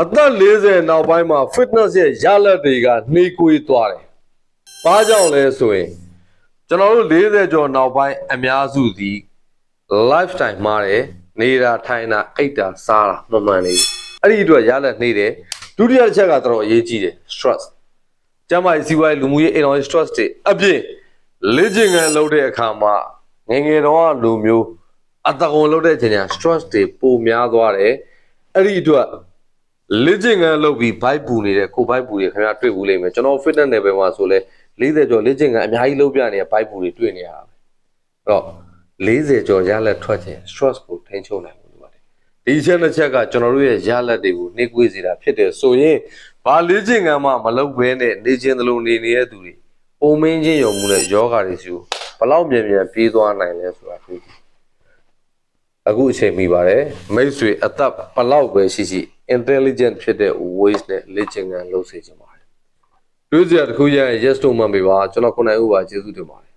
အသက်40နောက်ပိုင်းမှာ fitness ရဲ့ရလဒ်တွေကနှေးကွေးသွားတယ်။ဘာကြောင့်လဲဆိုရင်ကျွန်တော်တို့40ကျော်နောက်ပိုင်းအများစုသည် lifestyle မှားတယ်နေတာထိုင်တာအိတ်တာစားတာမမှန်နေဘူး။အဲ့ဒီအတွက်ရလဒ်နှေးတယ်။ဒုတိယတစ်ချက်ကတော်တော်အရေးကြီးတယ် stress ။ကျန်းမာရေးစီးပွားရေးလူမှုရေးအိမ်တော်ရေး stress တွေအပြင်လေ့ကျင့်ခန်းလုပ်တဲ့အခါမှာငယ်ငယ်တော့လူမျိုးအတကုံလုပ်တဲ့အချိန်ကျ stress တွေပိုများသွားတယ်။အဲ့ဒီအတွက်လေ့ကျင့်ခန်းလုပ်ပြီး bike ပူနေတဲ့ကို bike ပူတွေခင်ဗျားတွေ့ဘူးလိမ့်မယ်ကျွန်တော် fitness level မှာဆိုလဲ40ကျော်လေ့ကျင့်ခန်းအများကြီးလုပ်ပြနေတဲ့ bike ပူတွေတွေ့နေရတာပဲအဲ့တော့40ကျော်ရလက်ထွက်ခြင်း stress ကိုထိန်းချုပ်နိုင်ဖို့လိုပါတယ်ဒီချက်နှစ်ချက်ကကျွန်တော်တို့ရဲ့ရလက်တွေကိုနှိကွေးစေတာဖြစ်တယ်ဆိုရင်ဘာလေ့ကျင့်ခန်းမှမလုပ်ဘဲနဲ့နေခြင်းတလုံးနေနေတဲ့သူတွေပုံမင်းချင်းယုံမှုနဲ့ယောဂတွေစီဘလောက်မြန်မြန်ပြေးသွားနိုင်လဲဆိုတာတွေ့အခုအချိန်မိပါတယ်မိတ်ဆွေအသက်ဘလောက်ပဲရှိရှိintelligent ဖြစ်တဲ့ ways နဲ့လေ့ကျင့်ခန်းလုပ်စေချင်ပါတယ်။တွေးစရာတစ်ခုရရင် yes တို့မှန်ပြီပါကျွန်တော်ခုနိုင်ဦးပါကျေးဇူးတင်ပါတယ်